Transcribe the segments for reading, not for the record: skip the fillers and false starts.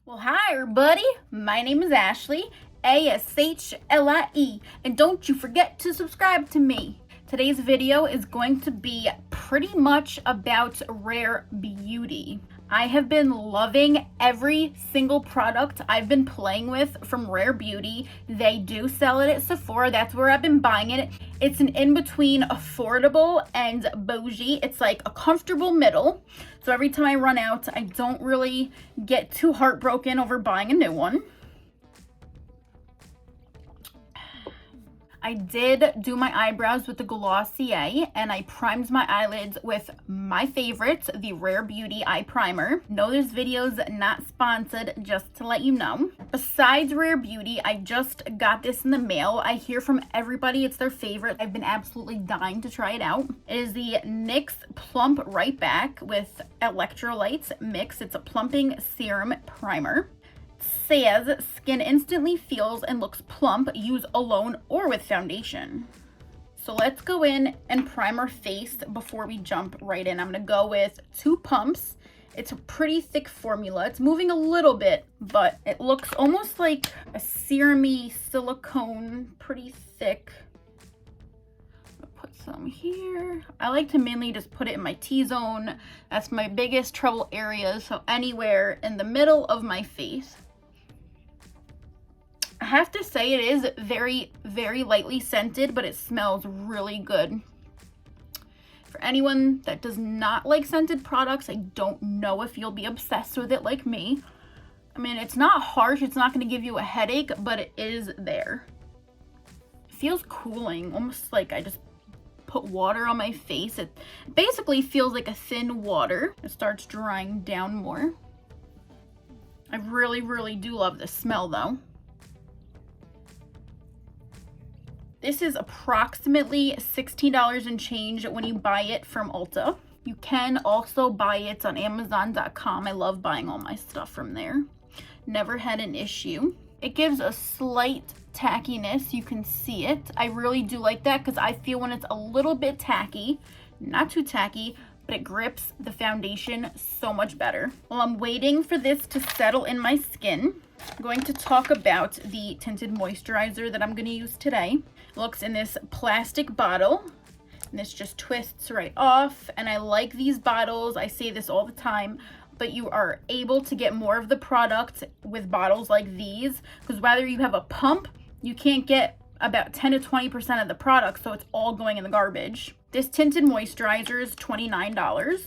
Well, hi everybody. My name is Ashlie, Ashlie, and don't you forget to subscribe to me. Today's video is going to be pretty much about rare beauty. I have been loving every single product I've been playing with from Rare Beauty. They do sell it at Sephora. That's where I've been buying it. It's an in-between affordable and bougie. It's like a comfortable middle. So every time I run out, I don't really get too heartbroken over buying a new one. I did do my eyebrows with the Glossier, and I primed my eyelids with my favorite, the Rare Beauty Eye Primer. No, this video's not sponsored, just to let you know. Besides Rare Beauty, I just got this in the mail. I hear from everybody it's their favorite. I've been absolutely dying to try it out. It is the NYX Plump Right Back with Electrolytes Mix. It's a plumping serum primer. Says skin instantly feels and looks plump, use alone or with foundation. So let's go in and prime our face before we jump right in. I'm going to go with 2 pumps. It's a pretty thick formula. It's moving a little bit, but it looks almost like a serum-y silicone, pretty thick. I'll put some here. I like to mainly just put it in my T-zone. That's my biggest trouble area, so anywhere in the middle of my face. I have to say it is very, very lightly scented, but it smells really good. For anyone that does not like scented products, I don't know if you'll be obsessed with it like me. I mean, it's not harsh, it's not going to give you a headache, but it is there. It feels cooling, almost like I just put water on my face. It basically feels like a thin water. It starts drying down more. I really, really do love the smell though. This is approximately $16 and change when you buy it from Ulta. You can also buy it on Amazon.com. I love buying all my stuff from there. Never had an issue. It gives a slight tackiness. You can see it. I really do like that because I feel when it's a little bit tacky, not too tacky, but it grips the foundation so much better. While I'm waiting for this to settle in my skin, I'm going to talk about the tinted moisturizer that I'm going to use today. It looks in this plastic bottle, and this just twists right off, and I like these bottles. I say this all the time, but you are able to get more of the product with bottles like these, because whether you have a pump, you can't get about 10 to 20% of the product, so it's all going in the garbage. This tinted moisturizer is $29.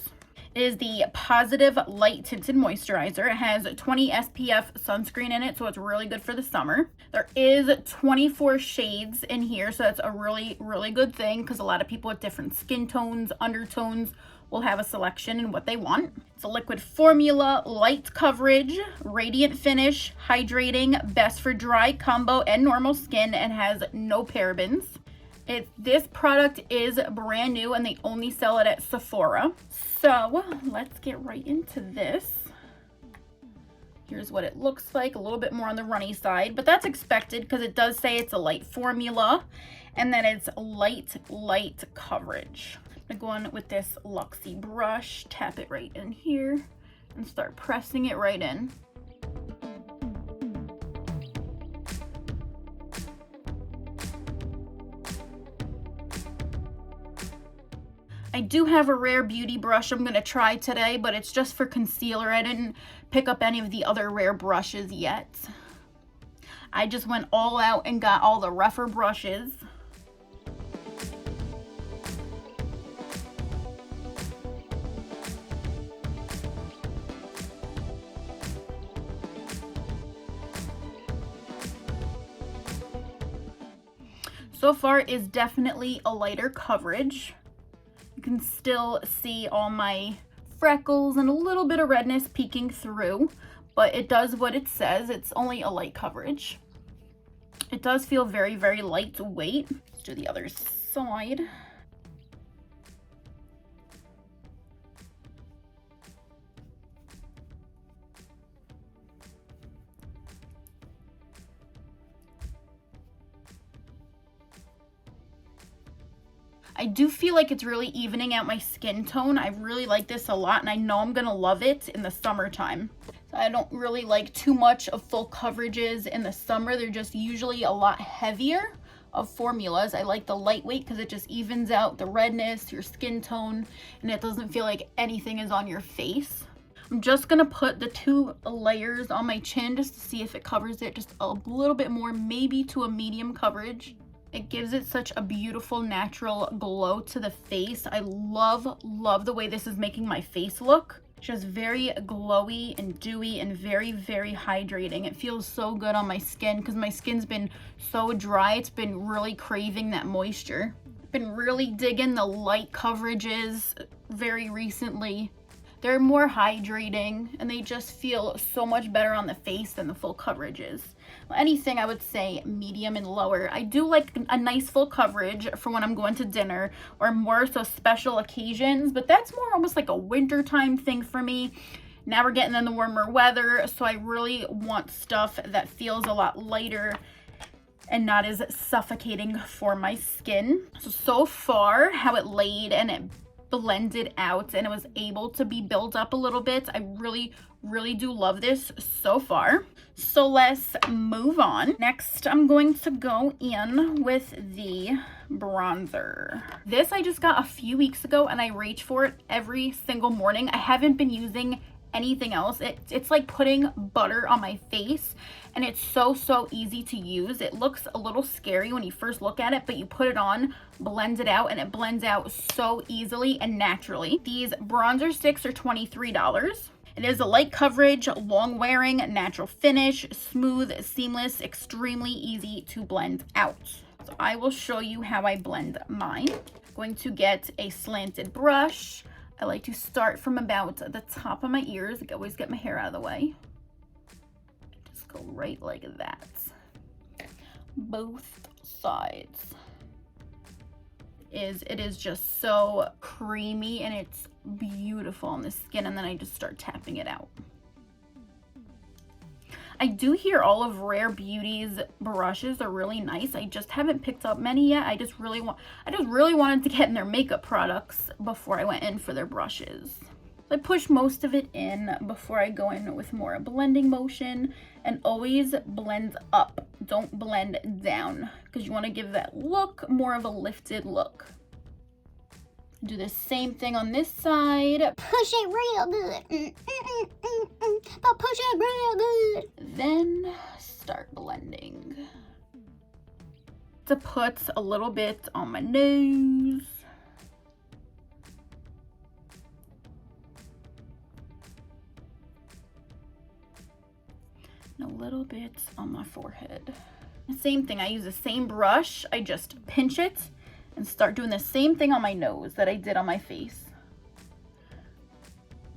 It is the Positive Light Tinted Moisturizer. It has 20 SPF sunscreen in it, so it's really good for the summer. There is 24 shades in here, so that's a really, really good thing because a lot of people with different skin tones, undertones, will have a selection in what they want. It's a liquid formula, light coverage, radiant finish, hydrating, best for dry, combo, and normal skin, and has no parabens. This product is brand new and they only sell it at Sephora. So let's get right into this. Here's what it looks like, a little bit more on the runny side, but that's expected because it does say it's a light formula and that it's light coverage. I'm gonna go in with this Luxie brush, tap it right in here and start pressing it right in. I do have a Rare Beauty brush I'm going to try today, but it's just for concealer. I didn't pick up any of the other Rare brushes yet. I just went all out and got all the rougher brushes. So far is definitely a lighter coverage. You can still see all my freckles and a little bit of redness peeking through, but it does what it says. It's only a light coverage. It does feel very, very lightweight. Let's do the other side. I do feel like it's really evening out my skin tone. I really like this a lot and I know I'm gonna love it in the summertime. So I don't really like too much of full coverages in the summer. They're just usually a lot heavier of formulas. I like the lightweight because it just evens out the redness, your skin tone, and it doesn't feel like anything is on your face. I'm just gonna put the 2 layers on my chin just to see if it covers it just a little bit more, maybe to a medium coverage. It gives it such a beautiful natural glow to the face. I love the way this is making my face look. Just very glowy and dewy and very hydrating. It feels so good on my skin because my skin's been so dry. It's been really craving that moisture. Been really digging the light coverages very recently. They're more hydrating and they just feel so much better on the face than the full coverages. Anything, I would say medium and lower. I do like a nice full coverage for when I'm going to dinner or more so special occasions, but that's more almost like a wintertime thing for me. Now we're getting in the warmer weather, so I really want stuff that feels a lot lighter and not as suffocating for my skin. So far, how it laid and it blended out and it was able to be built up a little bit. I really do love this so far. So let's move on. Next, I'm going to go in with the bronzer. This I just got a few weeks ago and I reach for it every single morning. I haven't been using anything else. It's like putting butter on my face, and it's so easy to use. It looks a little scary when you first look at it, but you put it on, blend it out, and it blends out so easily and naturally. These bronzer sticks are $23. It is a light coverage, long wearing, natural finish, smooth, seamless, extremely easy to blend out. So I will show you how I blend mine. I'm going to get a slanted brush. I like to start from about the top of my ears. I always get my hair out of the way. Just go right like that. Both sides. It is just so creamy and it's beautiful on the skin, and then I just start tapping it out. I do hear all of Rare Beauty's brushes are really nice. I just haven't picked up many yet. I just really wanted to get in their makeup products before I went in for their brushes. I push most of it in before I go in with more blending motion, and always blend up. Don't blend down because you want to give that look more of a lifted look. Do the same thing on this side. Push it real good. But push it real good. Then start blending. To put a little bit on my nose. And a little bit on my forehead. The same thing, I use the same brush. I just pinch it and start doing the same thing on my nose that I did on my face.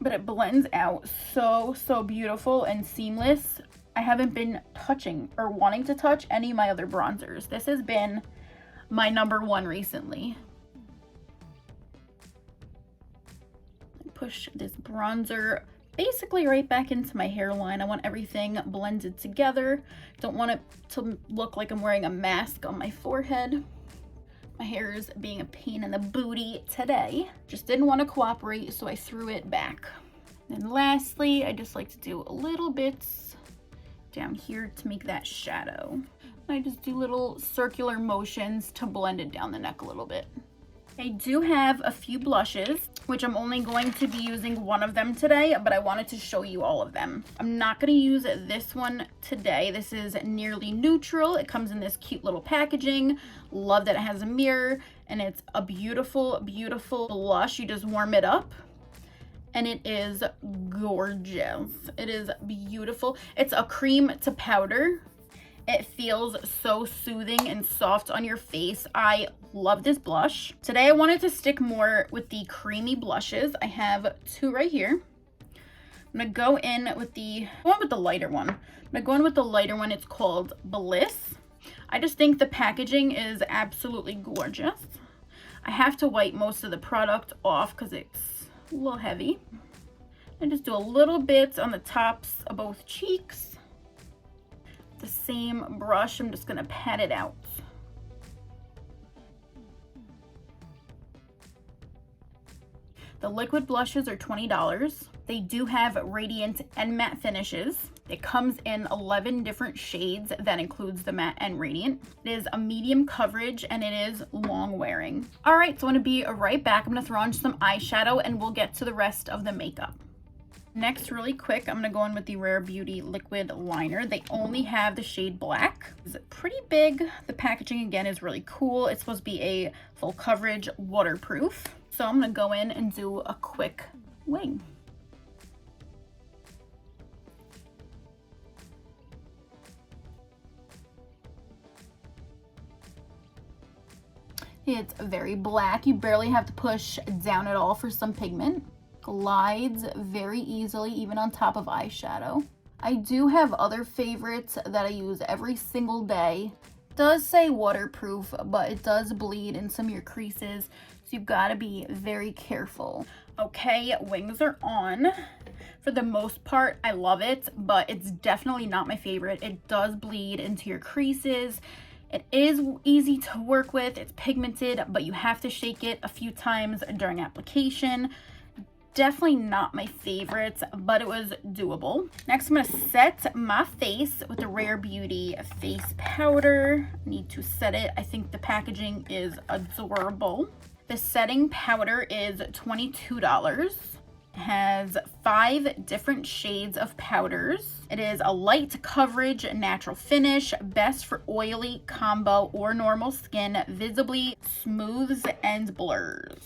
But it blends out so beautiful and seamless. I haven't been touching or wanting to touch any of my other bronzers. This has been my #1 recently. Push this bronzer basically right back into my hairline. I want everything blended together. Don't want it to look like I'm wearing a mask on my forehead. My hair is being a pain in the booty today. Just didn't want to cooperate, so I threw it back. And lastly, I just like to do a little bits down here to make that shadow. I just do little circular motions to blend it down the neck a little bit. I do have a few blushes, which I'm only going to be using one of them today, but I wanted to show you all of them. I'm not going to use this one today. This is Nearly Neutral. It comes in this cute little packaging. Love that it has a mirror, and it's a beautiful blush. You just warm it up, and it is gorgeous. It is beautiful. It's a cream to powder. It feels so soothing and soft on your face. I love this blush. Today I wanted to stick more with the creamy blushes. I have 2 right here. I'm gonna go in with the lighter one. I'm gonna go in with the lighter one. It's called Bliss. I just think the packaging is absolutely gorgeous. I have to wipe most of the product off because it's a little heavy. I just do a little bit on the tops of both cheeks. The same brush, I'm just gonna pat it out. The liquid blushes are $20. They do have radiant and matte finishes. It comes in 11 different shades. That includes the matte and radiant. It is a medium coverage and it is long wearing. All right, so I'm gonna be right back. I'm gonna throw on some eyeshadow and we'll get to the rest of the makeup. Next, really quick, I'm gonna go in with the Rare Beauty liquid liner. They only have the shade black. It's pretty big. The packaging again is really cool. It's supposed to be a full coverage waterproof. So I'm gonna go in and do a quick wing. It's very black. You barely have to push down at all for some pigment. Glides very easily, even on top of eyeshadow. I do have other favorites that I use every single day. It does say waterproof, but it does bleed in some of your creases, so you've got to be very careful. Okay, wings are on. For the most part, I love it, but it's definitely not my favorite. It does bleed into your creases. It is easy to work with. It's pigmented, but you have to shake it a few times during application. Definitely not my favorite, but it was doable. Next, I'm gonna set my face with the Rare Beauty face powder. I need to set it. I think the packaging is adorable. The setting powder is $22. Has 5 different shades of powders. It is a light coverage, natural finish, best for oily, combo, or normal skin, visibly smooths and blurs.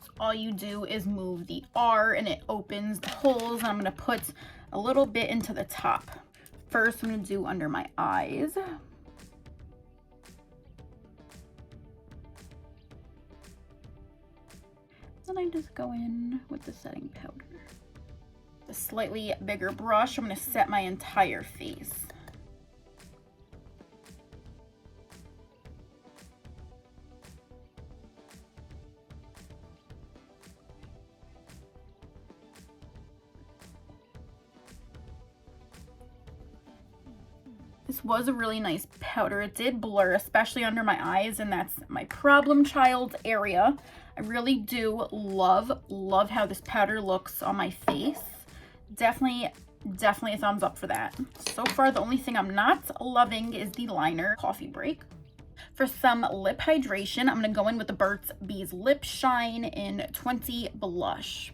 So all you do is move the R and it opens the holes. I'm gonna put a little bit into the top. First, I'm gonna do under my eyes. Then I just go in with the setting powder. The slightly bigger brush, I'm going to set my entire face. This was a really nice powder. It did blur, especially under my eyes, and that's my problem child area. I really do love how this powder looks on my face. Definitely a thumbs up for that. So far, the only thing I'm not loving is the liner. Coffee break. For some lip hydration, I'm gonna go in with the Burt's Bees Lip Shine in 20 Blush.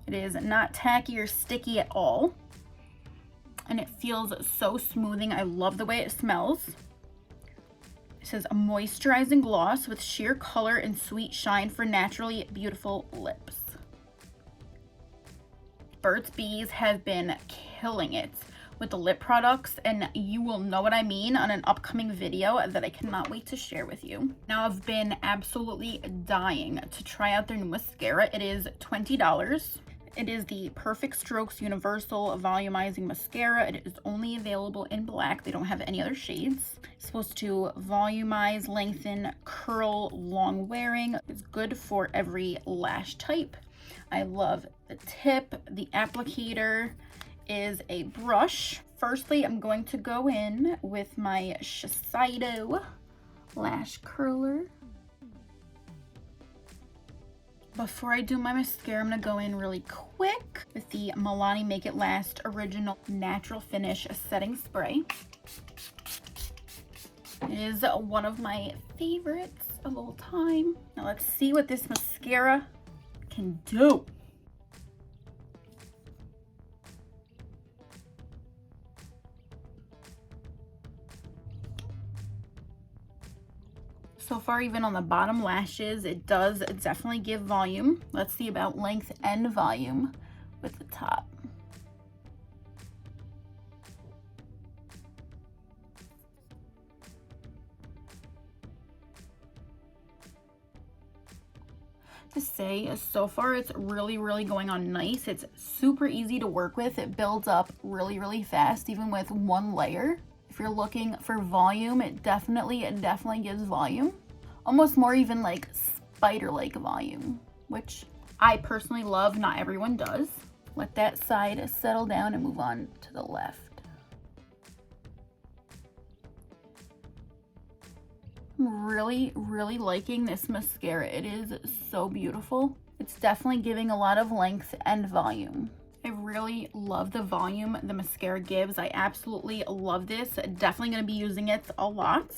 It is not tacky or sticky at all, and it feels so smoothing. I love the way it smells. It says a moisturizing gloss with sheer color and sweet shine for naturally beautiful lips. Burt's Bees have been killing it with the lip products, and you will know what I mean on an upcoming video that I cannot wait to share with you. Now, I've been absolutely dying to try out their new mascara. It is $20. It is the Perfect Strokes Universal Volumizing Mascara. It is only available in black. They don't have any other shades. It's supposed to volumize, lengthen, curl, long wearing. It's good for every lash type. I love the tip. The applicator is a brush. Firstly, I'm going to go in with my Shiseido lash curler. Before I do my mascara, I'm gonna go in really quick with the Milani Make It Last Original Natural Finish Setting Spray. It is one of my favorites of all time. Now let's see what this mascara can do. So far, even on the bottom lashes, it does definitely give volume. Let's see about length and volume with the top. To say, so far it's really going on nice. It's super easy to work with. It builds up really fast, even with one layer. If you're looking for volume, it definitely gives volume. Almost more even like spider-like volume, which I personally love. Not everyone does. Let that side settle down and move on to the left. I'm really liking this mascara. It is so beautiful. It's definitely giving a lot of length and volume. I really love the volume the mascara gives. I absolutely love this. Definitely going to be using it a lot.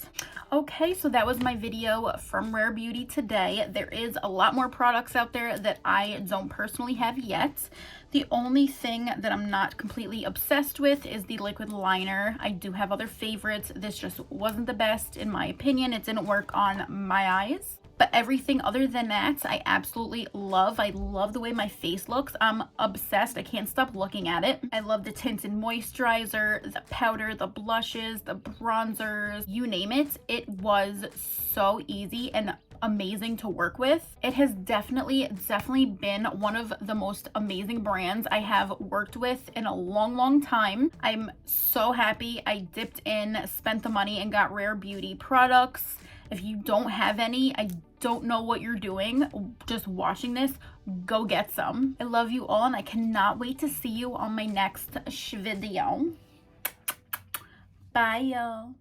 Okay, so that was my video from Rare Beauty today. There is a lot more products out there that I don't personally have yet. The only thing that I'm not completely obsessed with is the liquid liner. I do have other favorites. This just wasn't the best in my opinion. It didn't work on my eyes. But everything other than that, I absolutely love. I love the way my face looks. I'm obsessed. I can't stop looking at it. I love the tinted moisturizer, the powder, the blushes, the bronzers, you name it. It was so easy and amazing to work with. It has definitely been one of the most amazing brands I have worked with in a long time. I'm so happy I dipped in, spent the money, and got Rare Beauty products. If you don't have any, I don't know what you're doing just watching this. Go get some. I love you all, and I cannot wait to see you on my next video. Bye, y'all.